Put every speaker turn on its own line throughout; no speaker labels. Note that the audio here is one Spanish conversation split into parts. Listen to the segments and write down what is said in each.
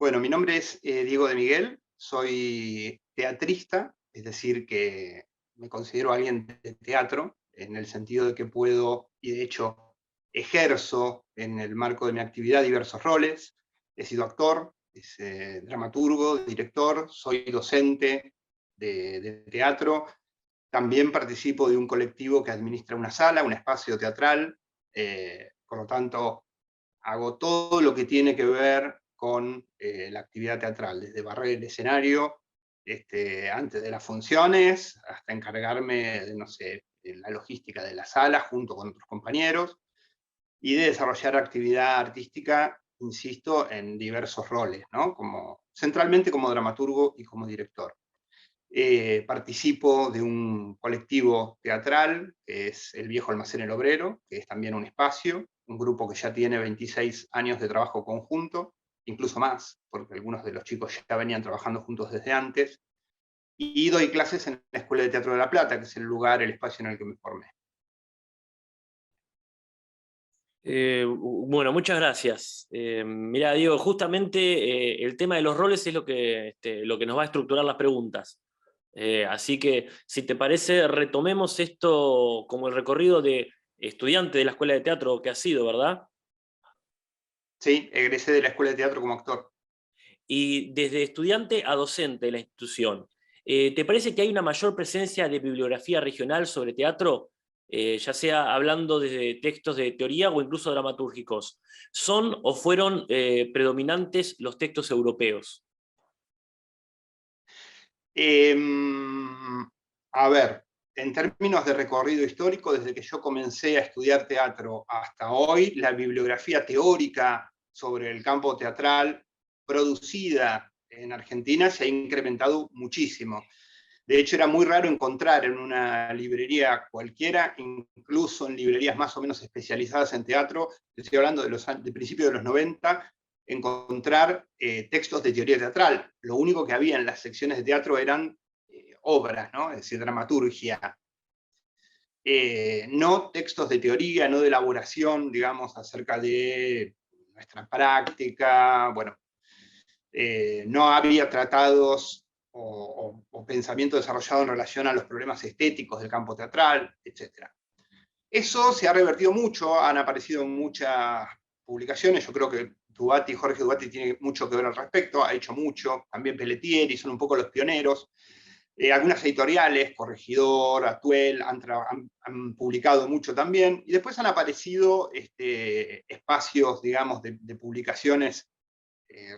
Bueno, mi nombre es Diego de Miguel, soy teatrista, es decir, que me considero alguien de teatro, en el sentido de que puedo, y de hecho ejerzo en el marco de mi actividad diversos roles. He sido actor, dramaturgo, director, soy docente de teatro, también participo de un colectivo que administra una sala, un espacio teatral, por lo tanto hago todo lo que tiene que ver con la actividad teatral, desde barrer el escenario, antes de las funciones, hasta encargarme de, no sé, de la logística de la sala junto con otros compañeros, y de desarrollar actividad artística, insisto, en diversos roles, ¿no? Centralmente como dramaturgo y como director. Participo de un colectivo teatral, que es el Viejo Almacén El Obrero, que es también un espacio, un grupo que ya tiene 26 años de trabajo conjunto, incluso más, porque algunos de los chicos ya venían trabajando juntos desde antes, y doy clases en la Escuela de Teatro de La Plata, que es el lugar, el espacio en el que me formé.
Bueno, muchas gracias. Mira, Diego, justamente el tema de los roles es lo que nos va a estructurar las preguntas. Así que, si te parece, retomemos esto como el recorrido de estudiante de la escuela de teatro que has sido, ¿verdad?
Sí, egresé de la Escuela de Teatro como actor.
Y desde estudiante a docente de la institución, ¿te parece que hay una mayor presencia de bibliografía regional sobre teatro? Ya sea hablando de textos de teoría o incluso dramatúrgicos. ¿Son o fueron predominantes los textos europeos?
Eh, a ver, en términos de recorrido histórico, desde que yo comencé a estudiar teatro hasta hoy, la bibliografía teórica sobre el campo teatral producida en Argentina se ha incrementado muchísimo. De hecho, era muy raro encontrar en una librería cualquiera, incluso en librerías más o menos especializadas en teatro, estoy hablando de principios de los 90, encontrar textos de teoría teatral. Lo único que había en las secciones de teatro eran obras, ¿no? Es decir, dramaturgia. No textos de teoría, no de elaboración, digamos, acerca de nuestra práctica. Bueno, no había tratados o pensamiento desarrollado en relación a los problemas estéticos del campo teatral, etc. Eso se ha revertido mucho, han aparecido muchas publicaciones, yo creo que Jorge Dubati tiene mucho que ver al respecto, ha hecho mucho, también Pelletieri, son un poco los pioneros. Algunas editoriales, Corregidor, Atuel, han publicado mucho también, y después han aparecido espacios, digamos, de publicaciones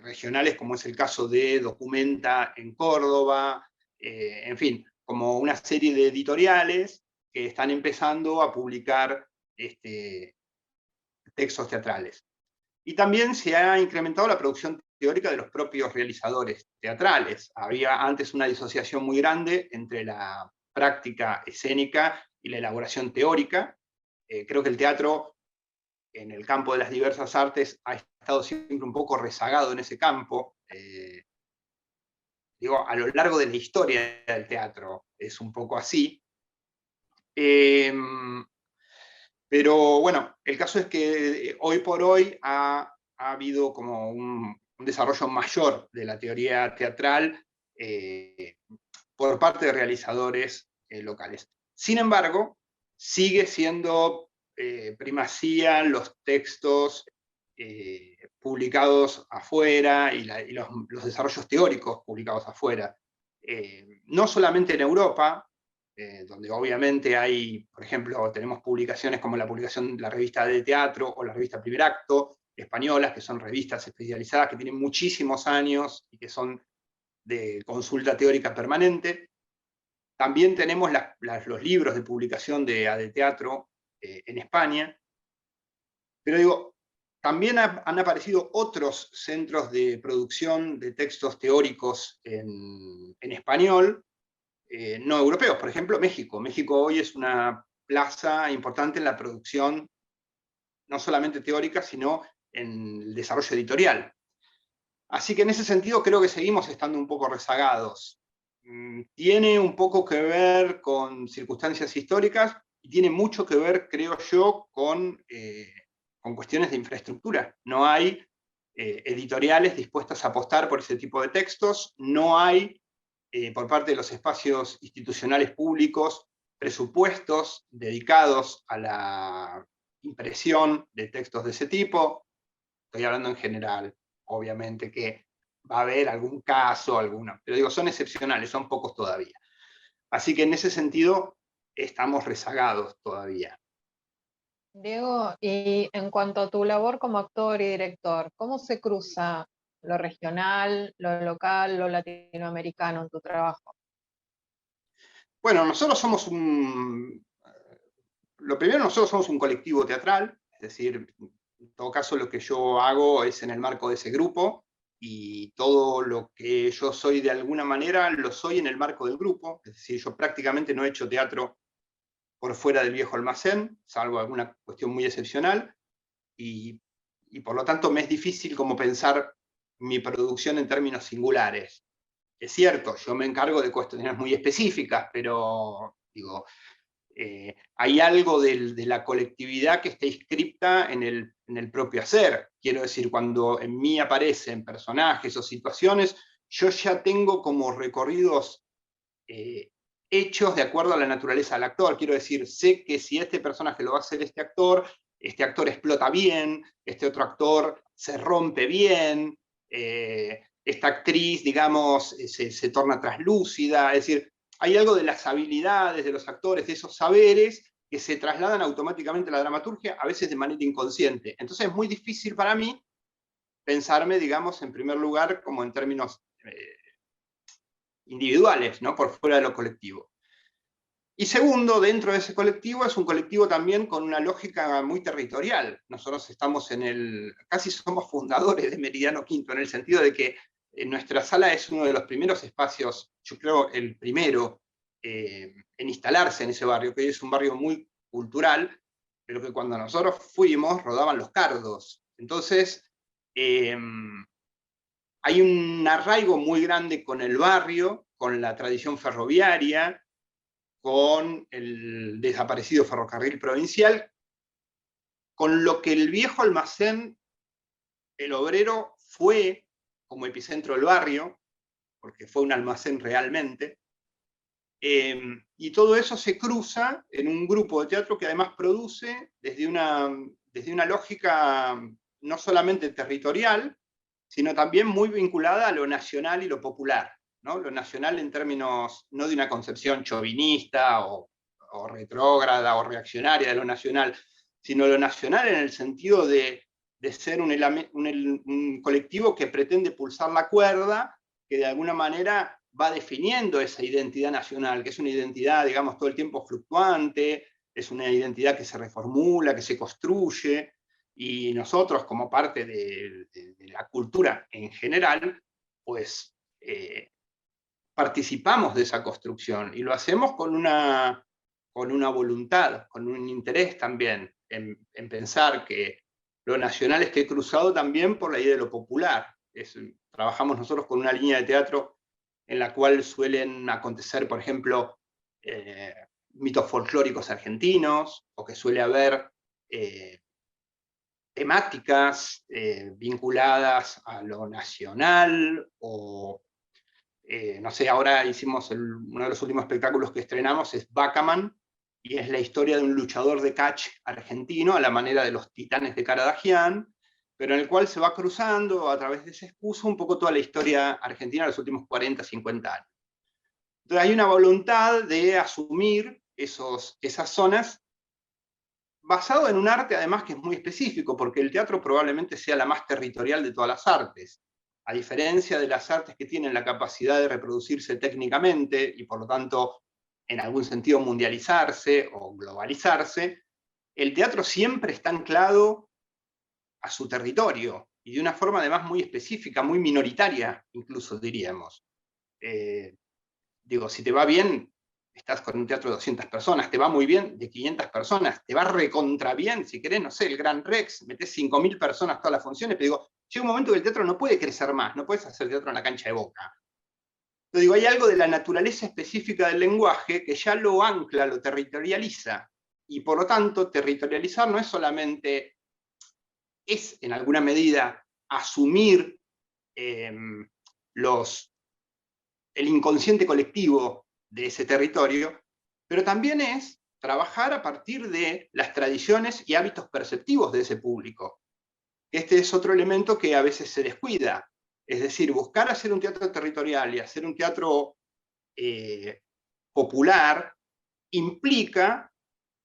regionales, como es el caso de Documenta en Córdoba, en fin, como una serie de editoriales que están empezando a publicar textos teatrales. Y también se ha incrementado la producción teórica de los propios realizadores teatrales. Había antes una disociación muy grande entre la práctica escénica y la elaboración teórica. Creo que el teatro, en el campo de las diversas artes, ha estado siempre un poco rezagado en ese campo. Digo, a lo largo de la historia del teatro es un poco así. Eh, pero bueno, el caso es que hoy por hoy ha habido como un desarrollo mayor de la teoría teatral eh, por parte de realizadores locales. Sin embargo, sigue siendo primacía los textos publicados afuera y los desarrollos teóricos publicados afuera. No solamente en Europa, donde obviamente hay, por ejemplo, tenemos publicaciones como la publicación de la revista de teatro o la revista Primer Acto, españolas, que son revistas especializadas que tienen muchísimos años y que son de consulta teórica permanente. También tenemos los libros de publicación de teatro en España, pero digo, también han aparecido otros centros de producción de textos teóricos en español, no europeos. Por ejemplo, México. México hoy es una plaza importante en la producción, no solamente teórica, sino en el desarrollo editorial. Así que en ese sentido creo que seguimos estando un poco rezagados. Tiene un poco que ver con circunstancias históricas y tiene mucho que ver, creo yo, con cuestiones de infraestructura. No hay editoriales dispuestas a apostar por ese tipo de textos. No hay, por parte de los espacios institucionales públicos, presupuestos dedicados a la impresión de textos de ese tipo. Estoy hablando en general, obviamente que va a haber algún caso, pero digo, son excepcionales, son pocos todavía. Así que en ese sentido estamos rezagados todavía.
Diego, y en cuanto a tu labor como actor y director, ¿cómo se cruza lo regional, lo local, lo latinoamericano en tu trabajo?
Bueno, lo primero, nosotros somos un colectivo teatral, es decir, en todo caso lo que yo hago es en el marco de ese grupo, y todo lo que yo soy de alguna manera lo soy en el marco del grupo, es decir, yo prácticamente no he hecho teatro por fuera del viejo almacén, salvo alguna cuestión muy excepcional, y por lo tanto me es difícil como pensar mi producción en términos singulares. Es cierto, yo me encargo de cuestiones muy específicas, pero digo, hay algo de la colectividad que está inscripta en el propio hacer. Quiero decir, cuando en mí aparecen personajes o situaciones, yo ya tengo como recorridos hechos de acuerdo a la naturaleza del actor. Quiero decir, sé que si este personaje lo va a hacer este actor explota bien, este otro actor se rompe bien, esta actriz, digamos, se torna traslúcida. Es decir, hay algo de las habilidades de los actores, de esos saberes, que se trasladan automáticamente a la dramaturgia, a veces de manera inconsciente. Entonces es muy difícil para mí pensarme, digamos, en primer lugar, como en términos individuales, ¿no? Por fuera de lo colectivo. Y segundo, dentro de ese colectivo, es un colectivo también con una lógica muy territorial. Nosotros estamos casi somos fundadores de Meridiano Quinto, en el sentido de que nuestra sala es uno de los primeros espacios, yo creo el primero, en instalarse en ese barrio, que hoy es un barrio muy cultural, pero que cuando nosotros fuimos rodaban los cardos. Entonces, hay un arraigo muy grande con el barrio, con la tradición ferroviaria, con el desaparecido ferrocarril provincial, con lo que el viejo almacén, el Obrero, fue como epicentro del barrio, porque fue un almacén realmente, y todo eso se cruza en un grupo de teatro que además produce desde una lógica no solamente territorial, sino también muy vinculada a lo nacional y lo popular, ¿no? Lo nacional en términos no de una concepción chauvinista o retrógrada o reaccionaria de lo nacional, sino lo nacional en el sentido de ser un colectivo que pretende pulsar la cuerda, que de alguna manera va definiendo esa identidad nacional, que es una identidad, digamos, todo el tiempo fluctuante, es una identidad que se reformula, que se construye, y nosotros, como parte de la cultura en general, pues participamos de esa construcción, y lo hacemos con una voluntad, con un interés también, en pensar que lo nacional esté cruzado también por la idea de lo popular. Trabajamos nosotros con una línea de teatro en la cual suelen acontecer, por ejemplo, mitos folclóricos argentinos, o que suele haber temáticas vinculadas a lo nacional, o no sé, ahora hicimos uno de los últimos espectáculos que estrenamos es Bacaman, y es la historia de un luchador de catch argentino a la manera de los Titanes de Caradagian, pero en el cual se va cruzando a través de ese excuso un poco toda la historia argentina de los últimos 40, 50 años. Entonces hay una voluntad de asumir esas zonas basado en un arte además que es muy específico, porque el teatro probablemente sea la más territorial de todas las artes. A diferencia de las artes que tienen la capacidad de reproducirse técnicamente y por lo tanto en algún sentido mundializarse o globalizarse, el teatro siempre está anclado a su territorio, y de una forma además muy específica, muy minoritaria, incluso diríamos. Digo, si te va bien, estás con un teatro de 200 personas, te va muy bien, de 500 personas, te va recontra bien, si querés, no sé, el Gran Rex, metés 5.000 personas todas las funciones, pero digo, llega un momento que el teatro no puede crecer más, no puedes hacer teatro en la cancha de Boca. Entonces digo, hay algo de la naturaleza específica del lenguaje que ya lo ancla, lo territorializa, y por lo tanto, territorializar no es solamente, es en alguna medida asumir el inconsciente colectivo de ese territorio, pero también es trabajar a partir de las tradiciones y hábitos perceptivos de ese público. Este es otro elemento que a veces se descuida. Es decir, buscar hacer un teatro territorial y hacer un teatro popular implica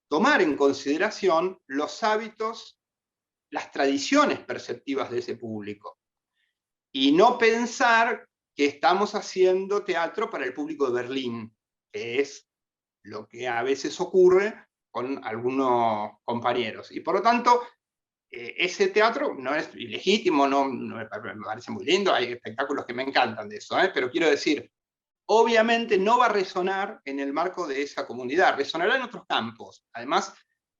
tomar en consideración los hábitos, las tradiciones perceptivas de ese público. Y no pensar que estamos haciendo teatro para el público de Berlín, que es lo que a veces ocurre con algunos compañeros. Y por lo tanto, ese teatro no es ilegítimo, me parece muy lindo, hay espectáculos que me encantan de eso, pero quiero decir, obviamente no va a resonar en el marco de esa comunidad, resonará en otros campos. Además,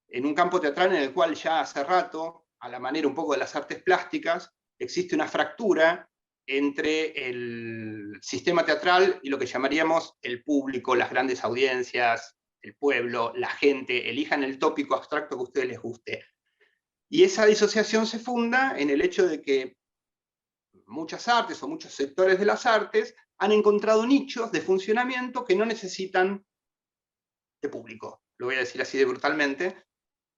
en un campo teatral en el cual ya hace rato, a la manera un poco de las artes plásticas, existe una fractura entre el sistema teatral y lo que llamaríamos el público, las grandes audiencias, el pueblo, la gente, elijan el tópico abstracto que a ustedes les guste. Y esa disociación se funda en el hecho de que muchas artes o muchos sectores de las artes han encontrado nichos de funcionamiento que no necesitan de público. Lo voy a decir así de brutalmente,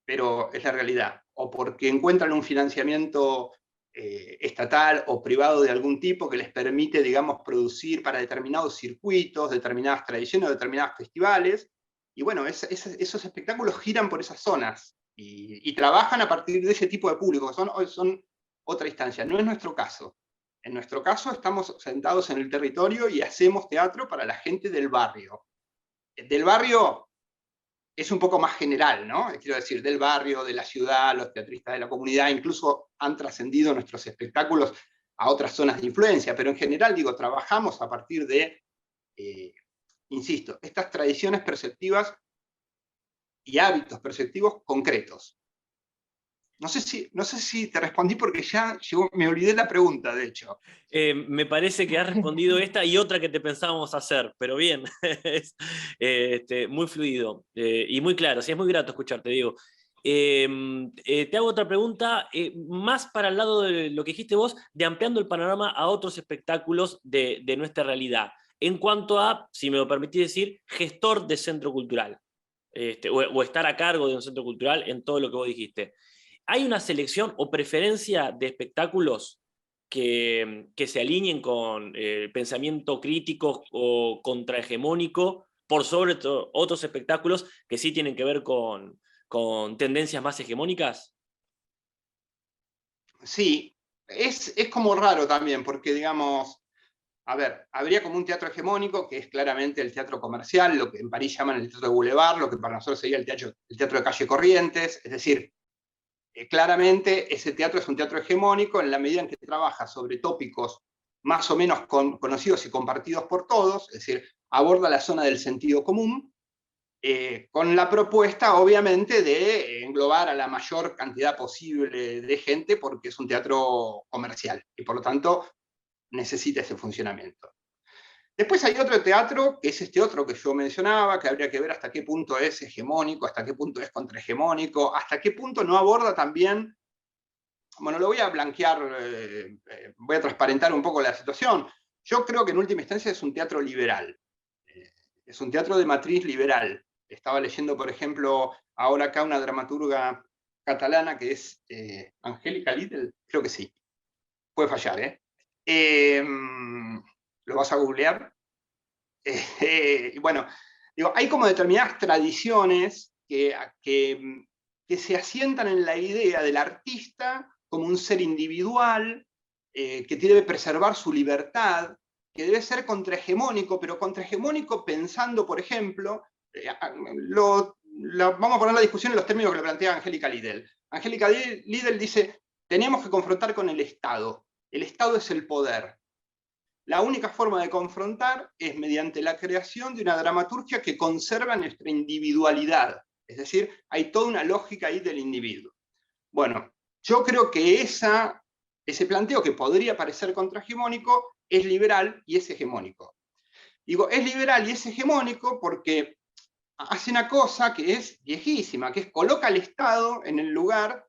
pero es la realidad. O porque encuentran un financiamiento estatal o privado de algún tipo que les permite, digamos, producir para determinados circuitos, determinadas tradiciones o determinados festivales. Y bueno, esos espectáculos giran por esas zonas y trabajan a partir de ese tipo de público, que son otra instancia. No es nuestro caso. En nuestro caso estamos sentados en el territorio y hacemos teatro para la gente del barrio. Del barrio es un poco más general, ¿no? Quiero decir, del barrio, de la ciudad, los teatristas de la comunidad, incluso han trascendido nuestros espectáculos a otras zonas de influencia, pero en general, digo, trabajamos a partir de, insisto, estas tradiciones perceptivas y hábitos perceptivos concretos. No sé si te respondí porque ya me olvidé la pregunta, de hecho.
Me parece que has respondido esta y otra que te pensábamos hacer, pero bien, es muy fluido y muy claro, sí, es muy grato escucharte, Diego. Te hago otra pregunta, más para el lado de lo que dijiste vos, de ampliando el panorama a otros espectáculos de nuestra realidad, en cuanto a, si me lo permitís decir, gestor de centro cultural, o estar a cargo de un centro cultural en todo lo que vos dijiste. ¿Hay una selección o preferencia de espectáculos que se alineen con pensamiento crítico o contrahegemónico por sobre otros espectáculos que sí tienen que ver con tendencias más hegemónicas?
Sí, es como raro también, porque digamos, a ver, habría como un teatro hegemónico, que es claramente el teatro comercial, lo que en París llaman el teatro de Boulevard, lo que para nosotros sería el teatro de calle Corrientes, es decir, claramente ese teatro es un teatro hegemónico en la medida en que trabaja sobre tópicos más o menos conocidos y compartidos por todos, es decir, aborda la zona del sentido común, con la propuesta, obviamente, de englobar a la mayor cantidad posible de gente, porque es un teatro comercial, y por lo tanto necesita ese funcionamiento. Después hay otro teatro, que es este otro que yo mencionaba, que habría que ver hasta qué punto es hegemónico, hasta qué punto es contrahegemónico, hasta qué punto no aborda también, bueno, lo voy a blanquear, voy a transparentar un poco la situación. Yo creo que en última instancia es un teatro liberal, es un teatro de matriz liberal. Estaba leyendo, por ejemplo, ahora acá una dramaturga catalana que es Angélica Lidl, creo que sí, puede fallar, ¿lo vas a googlear? Bueno, digo, hay como determinadas tradiciones que se asientan en la idea del artista como un ser individual, que debe preservar su libertad, que debe ser contrahegemónico, pero contrahegemónico pensando, por ejemplo, vamos a poner la discusión en los términos que lo plantea Angélica Lidl. Angélica Lidl dice, tenemos que confrontar con el Estado. El Estado es el poder. La única forma de confrontar es mediante la creación de una dramaturgia que conserva nuestra individualidad. Es decir, hay toda una lógica ahí del individuo. Bueno, yo creo que ese planteo que podría parecer contrahegemónico es liberal y es hegemónico. Digo, es liberal y es hegemónico porque hace una cosa que es viejísima, que es coloca al Estado en el lugar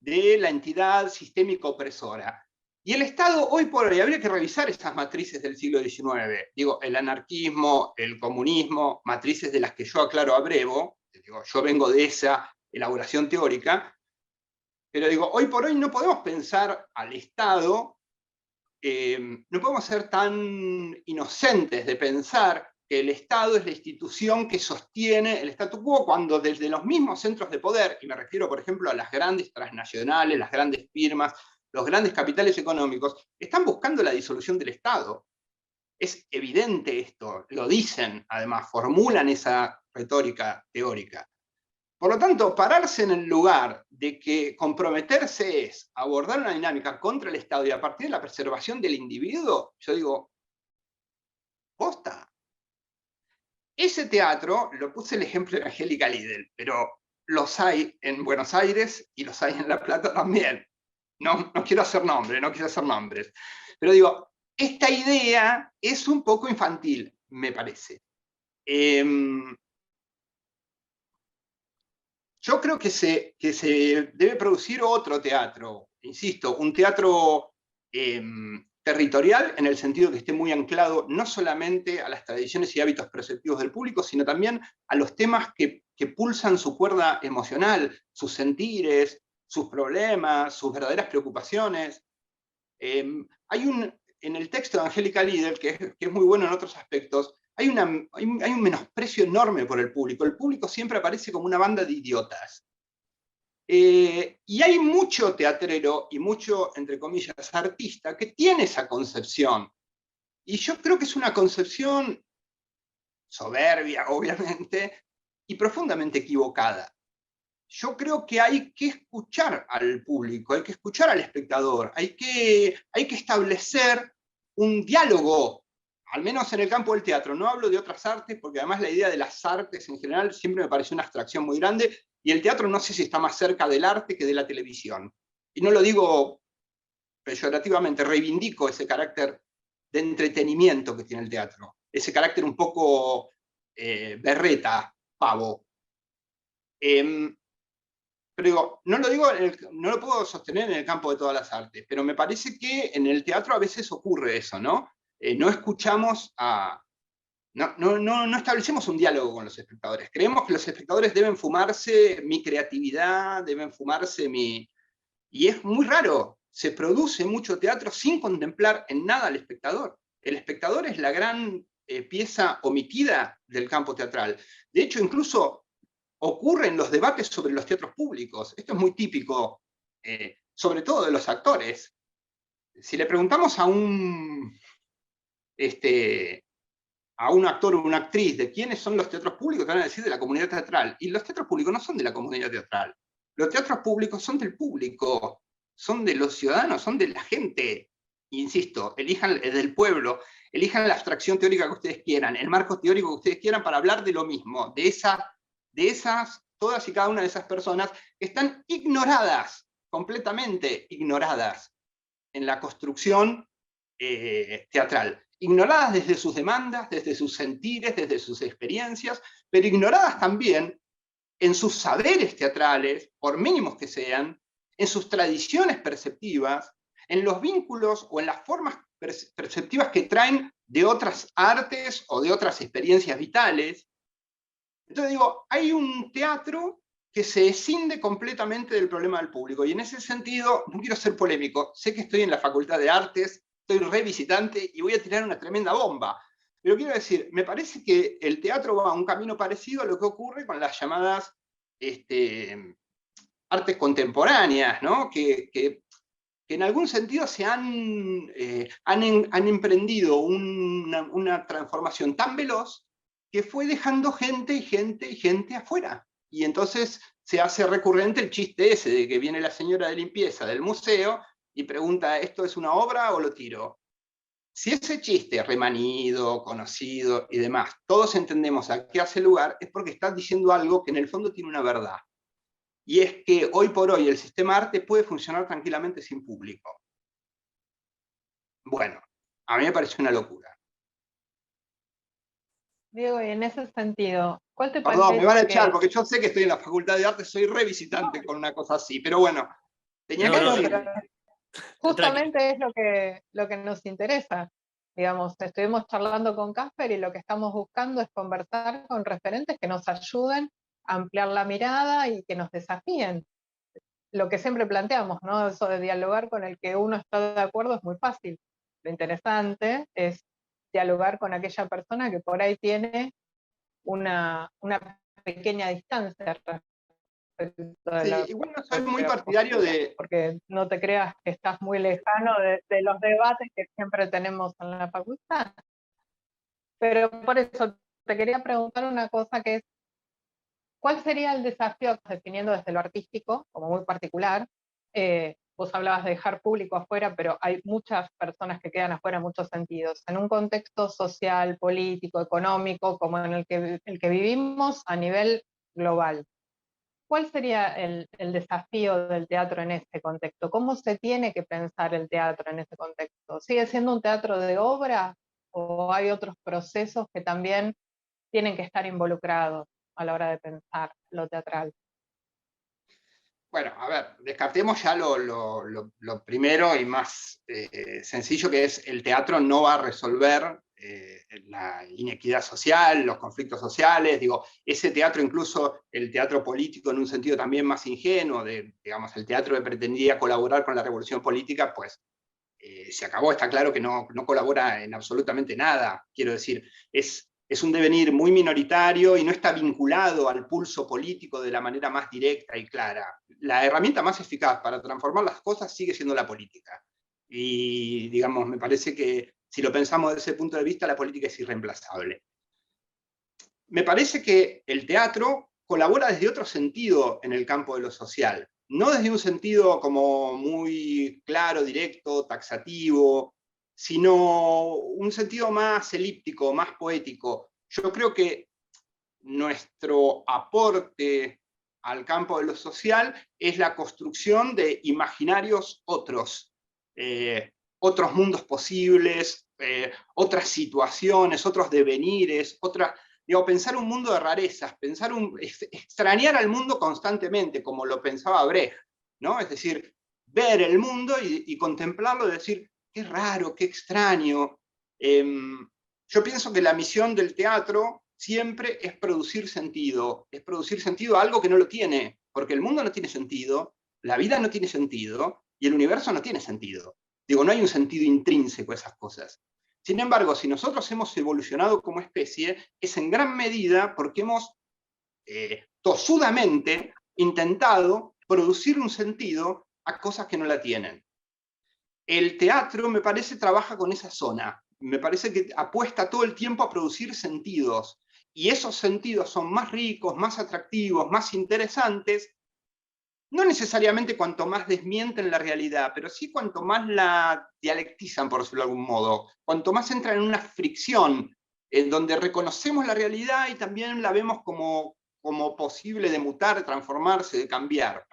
de la entidad sistémica opresora. Y el Estado, hoy por hoy, habría que revisar esas matrices del siglo XIX. Digo, el anarquismo, el comunismo, matrices de las que yo aclaro abrevo. Digo, yo vengo de esa elaboración teórica. Pero digo, hoy por hoy no podemos pensar al Estado, no podemos ser tan inocentes de pensar que el Estado es la institución que sostiene el statu quo, cuando desde los mismos centros de poder, y me refiero, por ejemplo, a las grandes transnacionales, las grandes firmas, los grandes capitales económicos, están buscando la disolución del Estado. Es evidente esto, lo dicen, además, formulan esa retórica teórica. Por lo tanto, pararse en el lugar de que comprometerse es abordar una dinámica contra el Estado y a partir de la preservación del individuo, yo digo, posta. Ese teatro, lo puse el ejemplo de Angélica Lidl, pero los hay en Buenos Aires y los hay en La Plata también. No quiero hacer nombres. Pero digo, esta idea es un poco infantil, me parece. Yo creo que se debe producir otro teatro, insisto, un teatro territorial, en el sentido que esté muy anclado no solamente a las tradiciones y hábitos perceptivos del público, sino también a los temas que pulsan su cuerda emocional, sus sentires, sus problemas, sus verdaderas preocupaciones. En el texto de Angélica Lidl, que es muy bueno en otros aspectos, hay un menosprecio enorme por el público. El público siempre aparece como una banda de idiotas. Y hay mucho teatrero y mucho, entre comillas, artista que tiene esa concepción. Y yo creo que es una concepción soberbia, obviamente, y profundamente equivocada. Yo creo que hay que escuchar al público, hay que escuchar al espectador, hay que establecer un diálogo, al menos en el campo del teatro. No hablo de otras artes, porque además la idea de las artes en general siempre me pareció una abstracción muy grande, y el teatro no sé si está más cerca del arte que de la televisión. Y no lo digo peyorativamente, reivindico ese carácter de entretenimiento que tiene el teatro, ese carácter un poco berreta, pavo. Pero digo, no lo puedo sostener en el campo de todas las artes, pero me parece que en el teatro a veces ocurre eso, ¿no? No escuchamos no establecemos un diálogo con los espectadores. Creemos que los espectadores deben fumarse mi creatividad, deben fumarse mi... Y es muy raro, se produce mucho teatro sin contemplar en nada al espectador. El espectador es la gran pieza omitida del campo teatral. De hecho, incluso ocurren los debates sobre los teatros públicos. Esto es muy típico, sobre todo de los actores. Si le preguntamos a un actor o una actriz de quiénes son los teatros públicos, te van a decir de la comunidad teatral. Y los teatros públicos no son de la comunidad teatral. Los teatros públicos son del público, son de los ciudadanos, son de la gente. Insisto, elijan del pueblo, elijan la abstracción teórica que ustedes quieran, el marco teórico que ustedes quieran para hablar de lo mismo, de esas, todas y cada una de esas personas que están ignoradas, completamente ignoradas en la construcción teatral. Ignoradas desde sus demandas, desde sus sentires, desde sus experiencias, pero ignoradas también en sus saberes teatrales, por mínimos que sean, en sus tradiciones perceptivas, en los vínculos o en las formas perceptivas que traen de otras artes o de otras experiencias vitales. Entonces digo, hay un teatro que se escinde completamente del problema del público, y en ese sentido, no quiero ser polémico, sé que estoy en la Facultad de Artes, estoy revisitante y voy a tirar una tremenda bomba, pero quiero decir, me parece que el teatro va a un camino parecido a lo que ocurre con las llamadas artes contemporáneas, ¿no? que en algún sentido se han emprendido una transformación tan veloz que fue dejando gente y gente y gente afuera. Y entonces se hace recurrente el chiste ese de que viene la señora de limpieza del museo y pregunta, ¿esto es una obra o lo tiro? Si ese chiste remanido, conocido y demás, todos entendemos a qué hace lugar, es porque está diciendo algo que en el fondo tiene una verdad. Y es que hoy por hoy el sistema arte puede funcionar tranquilamente sin público. Bueno, a mí me parece una locura.
Diego, y en ese sentido, ¿cuál te
Perdón,
parece
me van a echar,
que...
porque yo sé que estoy en la Facultad de Arte, soy revisitante con una cosa así, pero bueno, tenía que decirlo.
Justamente es lo que nos interesa. Digamos, estuvimos charlando con Casper y lo que estamos buscando es conversar con referentes que nos ayuden a ampliar la mirada y que nos desafíen. Lo que siempre planteamos, ¿no? Eso de dialogar con el que uno está de acuerdo es muy fácil. Lo interesante es dialogar con aquella persona que por ahí tiene una pequeña distancia respecto de
Sí,
la
igual no soy muy
propia
partidario
postura,
de...
porque no te creas que estás muy lejano de los debates que siempre tenemos en la facultad. Pero por eso te quería preguntar una cosa que es, ¿cuál sería el desafío, definiendo desde lo artístico, como muy particular? Vos hablabas de dejar público afuera, pero hay muchas personas que quedan afuera en muchos sentidos. En un contexto social, político, económico, como en el que vivimos a nivel global. ¿Cuál sería el desafío del teatro en este contexto? ¿Cómo se tiene que pensar el teatro en este contexto? ¿Sigue siendo un teatro de obra o hay otros procesos que también tienen que estar involucrados a la hora de pensar lo teatral?
Bueno, a ver, descartemos ya lo primero y más sencillo, que es el teatro no va a resolver la inequidad social, los conflictos sociales. Digo, ese teatro, incluso el teatro político en un sentido también más ingenuo, digamos, el teatro que pretendía colaborar con la revolución política, pues se acabó. Está claro que no colabora en absolutamente nada. Quiero decir, es un devenir muy minoritario y no está vinculado al pulso político de la manera más directa y clara. La herramienta más eficaz para transformar las cosas sigue siendo la política. Y, digamos, me parece que si lo pensamos desde ese punto de vista, la política es irreemplazable. Me parece que el teatro colabora desde otro sentido en el campo de lo social, no desde un sentido como muy claro, directo, taxativo, sino un sentido más elíptico, más poético. Yo creo que nuestro aporte al campo de lo social es la construcción de imaginarios otros, otros mundos posibles, otras situaciones, otros devenires, digo, pensar un mundo de rarezas, extrañar al mundo constantemente, como lo pensaba Brecht, ¿no? Es decir, ver el mundo y contemplarlo y decir, qué raro, qué extraño. Yo pienso que la misión del teatro siempre es producir sentido a algo que no lo tiene, porque el mundo no tiene sentido, la vida no tiene sentido y el universo no tiene sentido. Digo, no hay un sentido intrínseco a esas cosas. Sin embargo, si nosotros hemos evolucionado como especie, es en gran medida porque hemos tosudamente intentado producir un sentido a cosas que no la tienen. El teatro, me parece, trabaja con esa zona. Me parece que apuesta todo el tiempo a producir sentidos. Y esos sentidos son más ricos, más atractivos, más interesantes, no necesariamente cuanto más desmienten la realidad, pero sí cuanto más la dialectizan, por decirlo de algún modo, cuanto más entran en una fricción, en donde reconocemos la realidad y también la vemos como posible de mutar, de transformarse, de cambiar.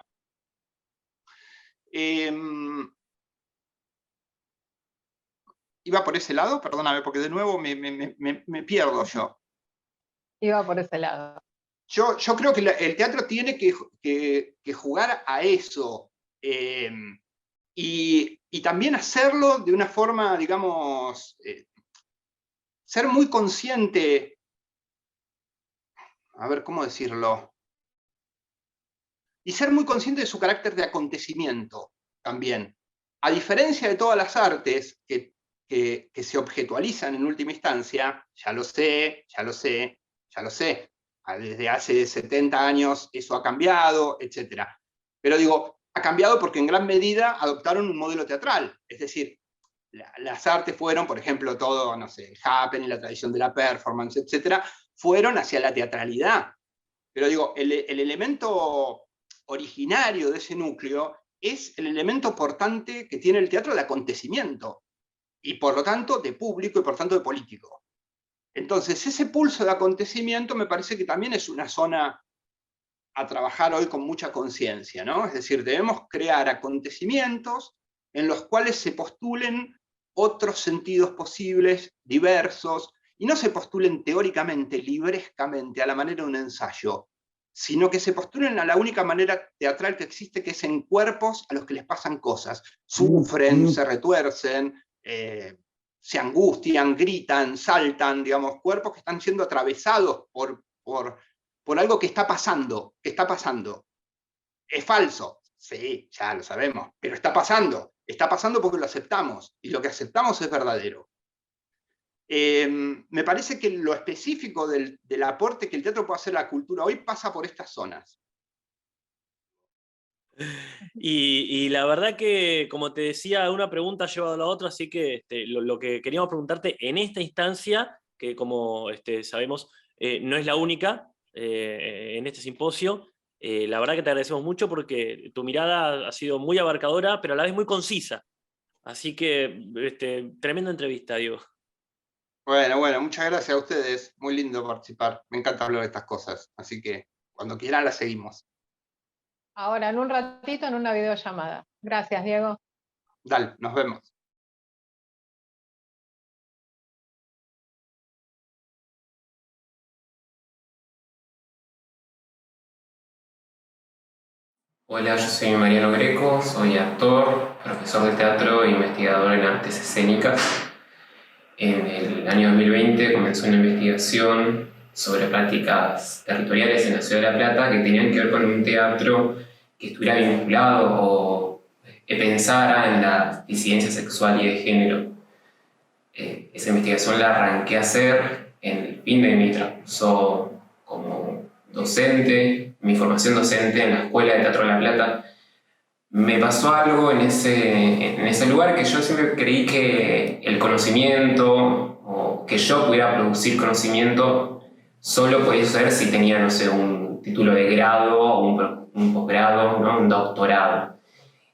¿Iba por ese lado? Perdóname, porque de nuevo me pierdo yo.
Iba por ese lado.
Yo creo que el teatro tiene que jugar a eso, y también hacerlo de una forma, digamos, ser muy consciente, a ver, ¿cómo decirlo? Y ser muy consciente de su carácter de acontecimiento también. A diferencia de todas las artes que se objetualizan en última instancia, ya lo sé, desde hace 70 años eso ha cambiado, etc. Pero digo, ha cambiado porque en gran medida adoptaron un modelo teatral, es decir, las artes fueron, por ejemplo, todo, no sé, el happening, la tradición de la performance, etc., fueron hacia la teatralidad. Pero digo, el elemento originario de ese núcleo es el elemento portante que tiene el teatro de acontecimiento, y por lo tanto de público y por tanto de político. Entonces, ese pulso de acontecimiento me parece que también es una zona a trabajar hoy con mucha conciencia, ¿no? Es decir, debemos crear acontecimientos en los cuales se postulen otros sentidos posibles, diversos, y no se postulen teóricamente, librescamente, a la manera de un ensayo, sino que se postulen a la única manera teatral que existe, que es en cuerpos a los que les pasan cosas. Sufren, se retuercen, se angustian, gritan, saltan, digamos, cuerpos que están siendo atravesados por algo que está pasando, ¿Es falso? Sí, ya lo sabemos, pero está pasando porque lo aceptamos, y lo que aceptamos es verdadero. Me parece que lo específico del aporte que el teatro puede hacer a la cultura hoy pasa por estas zonas.
Y la verdad que, como te decía, una pregunta ha llevado a la otra, así que lo que queríamos preguntarte en esta instancia, que como sabemos no es la única en este simposio, la verdad que te agradecemos mucho porque tu mirada ha sido muy abarcadora, pero a la vez muy concisa. Así que, tremenda entrevista, Diego.
Bueno, muchas gracias a ustedes. Muy lindo participar. Me encanta hablar de estas cosas. Así que cuando quieran la seguimos.
Ahora, en un ratito, en una videollamada. Gracias, Diego.
Dale, nos vemos.
Hola, yo soy Mariano Greco, soy actor, profesor de teatro e investigador en artes escénicas. En el año 2020 comenzó una investigación sobre prácticas territoriales en la Ciudad de La Plata que tenían que ver con un teatro que estuviera vinculado o pensara en la disidencia sexual y de género. Esa investigación la arranqué a hacer en el fin de mi transcurso como docente, mi formación docente en la Escuela de Teatro de La Plata. Me pasó algo en ese lugar que yo siempre creí que el conocimiento o que yo pudiera producir conocimiento solo podía suceder si tenía, no sé, un título de grado o un posgrado, ¿no? Un doctorado.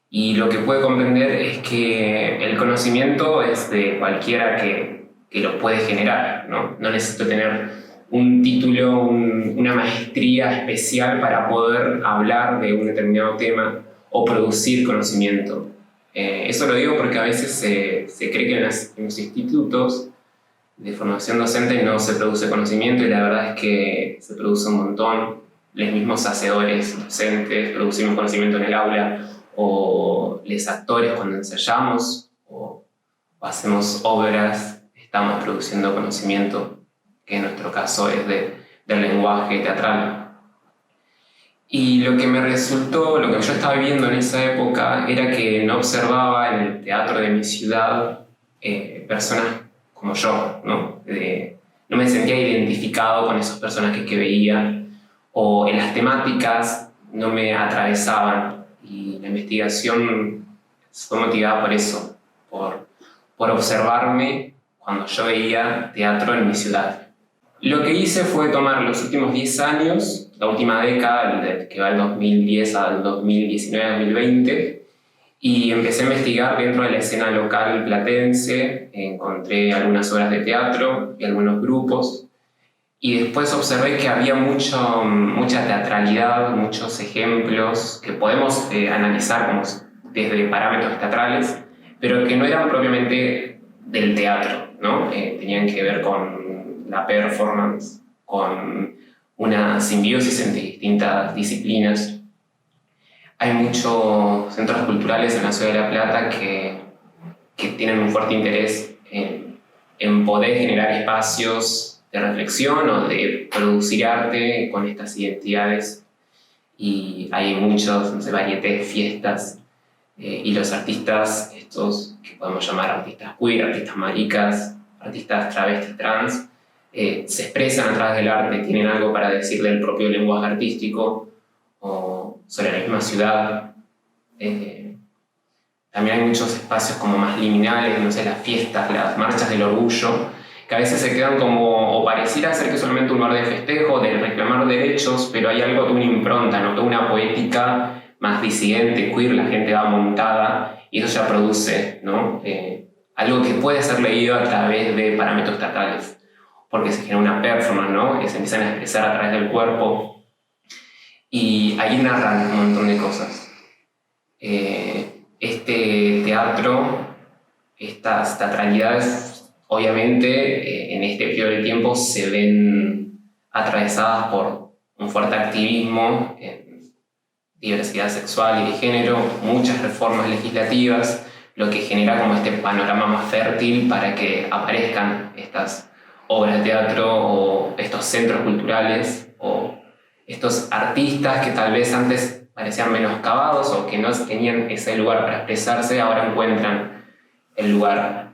Y lo que pude comprender es que el conocimiento es de cualquiera que lo puede generar, ¿no? No necesito tener un título, una maestría especial para poder hablar de un determinado tema o producir conocimiento. Eso lo digo porque a veces se cree que en los institutos de formación docente no se produce conocimiento, y la verdad es que se produce un montón. Los mismos hacedores docentes producimos conocimiento en el aula, o los actores cuando ensayamos o hacemos obras estamos produciendo conocimiento, que en nuestro caso es del lenguaje teatral. Y lo que me resultó, lo que yo estaba viviendo en esa época, era que no observaba en el teatro de mi ciudad personas como yo, ¿no? No me sentía identificado con esos personajes que veía, o en las temáticas no me atravesaban, y la investigación fue motivada por eso, por observarme cuando yo veía teatro en mi ciudad. Lo que hice fue tomar los últimos 10 años, la última década, que va del 2010 al 2019-2020, y empecé a investigar dentro de la escena local platense. Encontré algunas obras de teatro y algunos grupos, y después observé que había mucha teatralidad, muchos ejemplos que podemos analizar como desde parámetros teatrales, pero que no eran propiamente del teatro, ¿no? Tenían que ver con la performance, con una simbiosis entre distintas disciplinas. Hay muchos centros culturales en la Ciudad de La Plata que tienen un fuerte interés en poder generar espacios de reflexión o de producir arte con estas identidades, y hay muchos, no sé, varietés, fiestas, y los artistas, estos que podemos llamar artistas queer, artistas maricas, artistas travestis, trans, se expresan a través del arte, tienen algo para decir del propio lenguaje artístico o sobre la misma ciudad. También hay muchos espacios como más liminales, no sé, las fiestas, las marchas del orgullo, que a veces se quedan como, o pareciera ser que solamente un lugar de festejo, de reclamar derechos, pero hay algo de una impronta, ¿no? Toda una poética más disidente, queer, la gente va montada, y eso ya produce, ¿no? Algo que puede ser leído a través de parámetros teatrales, porque se genera una performance, ¿no? Que se empiezan a expresar a través del cuerpo, y ahí narran un montón de cosas. Este teatro, estas teatralidades, obviamente en este periodo de tiempo se ven atravesadas por un fuerte activismo en diversidad sexual y de género, muchas reformas legislativas, lo que genera como este panorama más fértil para que aparezcan estas obras de teatro o estos centros culturales o estos artistas que tal vez antes parecían menoscabados o que no tenían ese lugar para expresarse, ahora encuentran el lugar.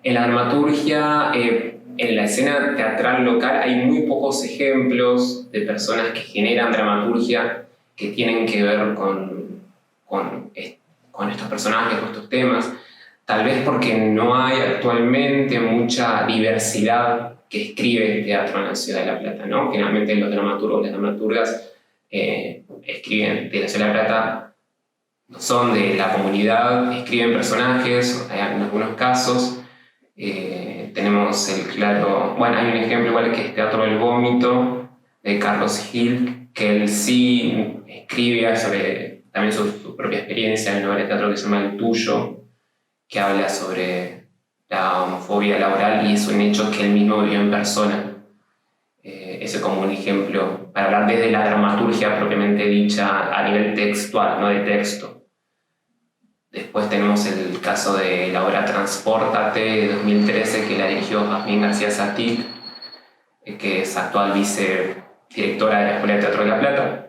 En la dramaturgia, en la escena teatral local hay muy pocos ejemplos de personas que generan dramaturgia que tienen que ver con estos personajes, con estos temas, tal vez porque no hay actualmente mucha diversidad que escribe teatro en la ciudad de La Plata, ¿no? Generalmente los dramaturgos, las dramaturgas escriben de la ciudad de La Plata, son de la comunidad, escriben personajes, en algunos casos. Tenemos el claro, bueno, hay un ejemplo igual que es Teatro del Vómito, de Carlos Gil, que él sí escribe sobre también su propia experiencia en una obra de teatro que se llama El Tuyo, que habla sobre la homofobia laboral y es un hecho que él mismo vivió en persona. Ese como un ejemplo para hablar desde la dramaturgia propiamente dicha a nivel textual, no de texto. Después tenemos el caso de la obra Transpórtate de 2013 que la dirigió Jazmín García Satik, que es actual vicedirectora de la Escuela de Teatro de La Plata,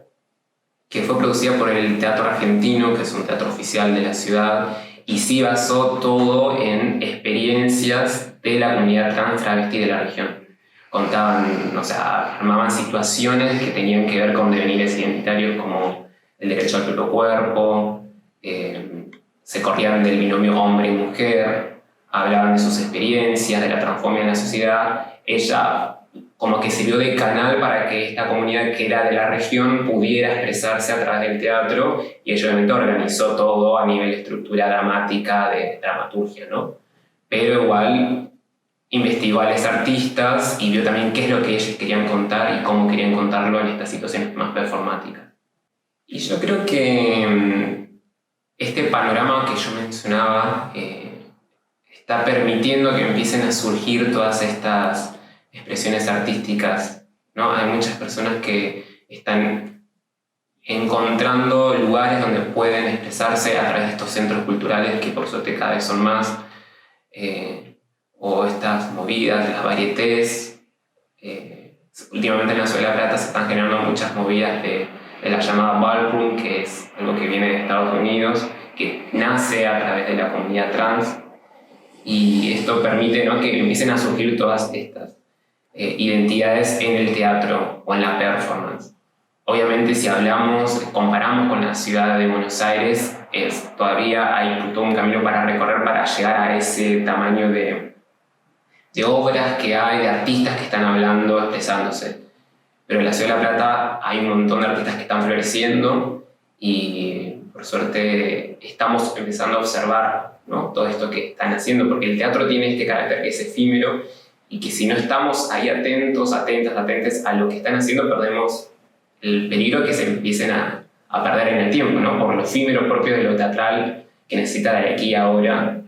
que fue producida por el Teatro Argentino, que es un teatro oficial de la ciudad, y sí basó todo en experiencias de la comunidad trans travesti de la región. Contaban, o sea, armaban situaciones que tenían que ver con devenires identitarios como el derecho al propio cuerpo, se corrían del binomio hombre y mujer, hablaban de sus experiencias, de la transfobia en la sociedad. Ella como que sirvió de canal para que esta comunidad que era de la región pudiera expresarse a través del teatro y ella obviamente organizó todo a nivel de estructura dramática, de dramaturgia, ¿no? Pero igual investigó a los artistas y vio también qué es lo que ellos querían contar y cómo querían contarlo en estas situaciones más performáticas. Y yo creo que este panorama que yo mencionaba está permitiendo que empiecen a surgir todas estas expresiones artísticas, ¿no? Hay muchas personas que están encontrando lugares donde pueden expresarse a través de estos centros culturales que por suerte cada vez son más, o estas movidas, las varietés. Últimamente en la ciudad de La Plata se están generando muchas movidas de la llamada ballroom, que es algo que viene de Estados Unidos, que nace a través de la comunidad trans, y esto permite, ¿no?, que empiecen a surgir todas estas identidades en el teatro o en la performance. Obviamente si comparamos con la ciudad de Buenos Aires, todavía hay todo un camino para recorrer para llegar a ese tamaño de obras que hay, de artistas que están hablando, expresándose. Pero en la ciudad de La Plata hay un montón de artistas que están floreciendo y por suerte estamos empezando a observar, ¿no?, todo esto que están haciendo, porque el teatro tiene este carácter que es efímero y que si no estamos ahí atentos a lo que están haciendo, perdemos el peligro que se empiecen a perder en el tiempo, ¿no?, por lo efímero propio de lo teatral que necesita de aquí a ahora.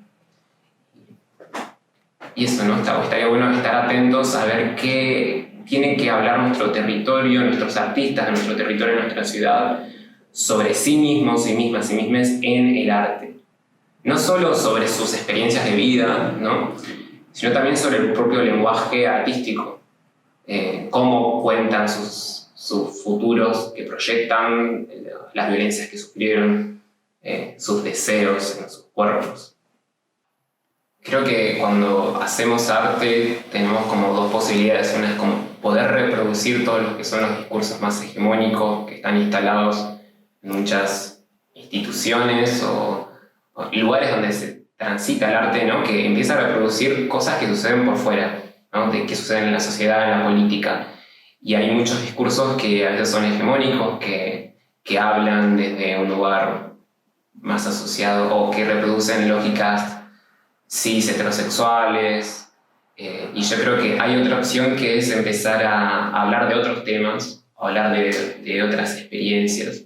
Y eso, ¿no? Estaría bueno estar atentos a ver qué tiene que hablar nuestro territorio, nuestros artistas de nuestro territorio, de nuestra ciudad, sobre sí mismos, sí mismas en el arte. No solo sobre sus experiencias de vida, ¿no?, sino también sobre el propio lenguaje artístico. Cómo cuentan sus futuros que proyectan, las violencias que sufrieron, sus deseos en sus cuerpos. Creo que cuando hacemos arte tenemos como dos posibilidades. Una es como poder reproducir todos los que son los discursos más hegemónicos que están instalados en muchas instituciones o lugares donde se transita el arte, ¿no?, que empieza a reproducir cosas que suceden por fuera, ¿no?, que suceden en la sociedad, en la política. Y hay muchos discursos que a veces son hegemónicos, que hablan desde un lugar más asociado o que reproducen lógicas cis heterosexuales. Y yo creo que hay otra opción que es empezar a hablar de otros temas, a hablar de otras experiencias.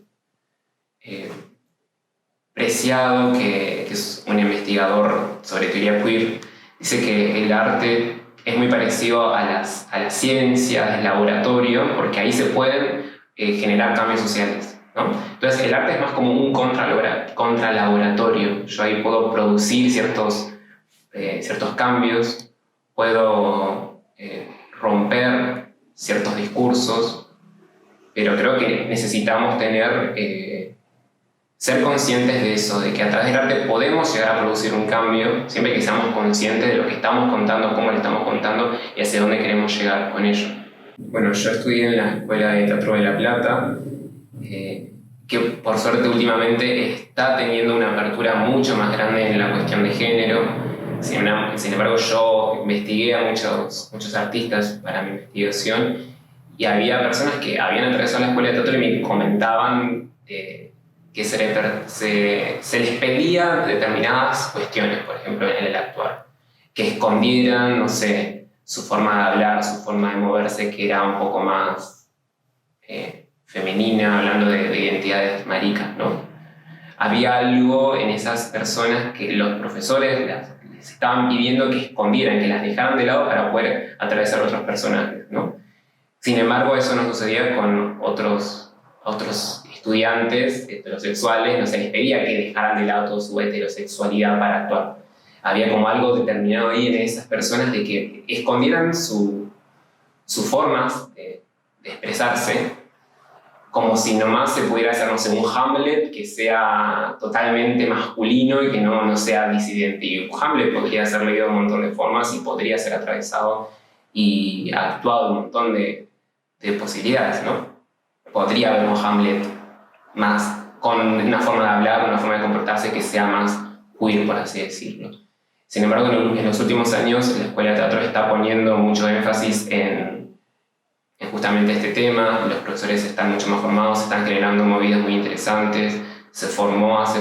Preciado, que es un investigador sobre teoría queer, dice que el arte es muy parecido a las ciencias, al laboratorio, porque ahí se pueden generar cambios sociales, ¿no? Entonces el arte es más como un contralaboratorio. Yo ahí puedo producir ciertos cambios, puedo romper ciertos discursos, pero creo que necesitamos ser conscientes de eso, de que a través del arte podemos llegar a producir un cambio, siempre que seamos conscientes de lo que estamos contando, cómo lo estamos contando y hacia dónde queremos llegar con ello. Bueno, yo estudié en la Escuela de Teatro de La Plata, que por suerte últimamente está teniendo una apertura mucho más grande en la cuestión de género. Sin embargo, yo investigué a muchos artistas para mi investigación y había personas que habían atravesado la Escuela de Teatro y me comentaban que se les pedía determinadas cuestiones, por ejemplo, en el actuar, que escondieran, no sé, su forma de hablar, su forma de moverse, que era un poco más femenina, hablando de identidades maricas, ¿no? Había algo en esas personas que los profesores les estaban pidiendo que escondieran, que las dejaran de lado para poder atravesar otros personajes, ¿no? Sin embargo, eso no sucedía con otros estudiantes heterosexuales, no se les pedía que dejaran de lado toda su heterosexualidad para actuar. Había como algo determinado ahí en esas personas de que escondieran sus formas de expresarse, como si nomás se pudiera hacer, no sé, un Hamlet que sea totalmente masculino y que no sea disidente. Y un Hamlet podría ser leído de un montón de formas y podría ser atravesado y actuado de un montón de posibilidades, ¿no? Podría haber un Hamlet más con una forma de hablar, una forma de comportarse que sea más queer, por así decirlo. Sin embargo, en los últimos años la Escuela de Teatro está poniendo mucho énfasis en justamente este tema. Los profesores están mucho más formados, están generando movidas muy interesantes. Se formó hace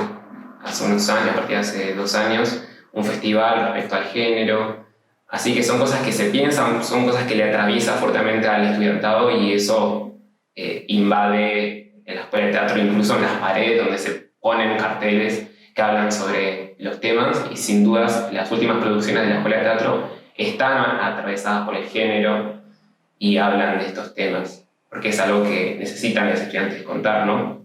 unos años, a partir de hace 2 años, un festival respecto al género. Así que son cosas que se piensan, son cosas que le atraviesan fuertemente al estudiantado y eso invade en la Escuela de Teatro, incluso en las paredes donde se ponen carteles que hablan sobre los temas, y sin dudas las últimas producciones de la Escuela de Teatro están atravesadas por el género y hablan de estos temas, porque es algo que necesitan los estudiantes contar, ¿no?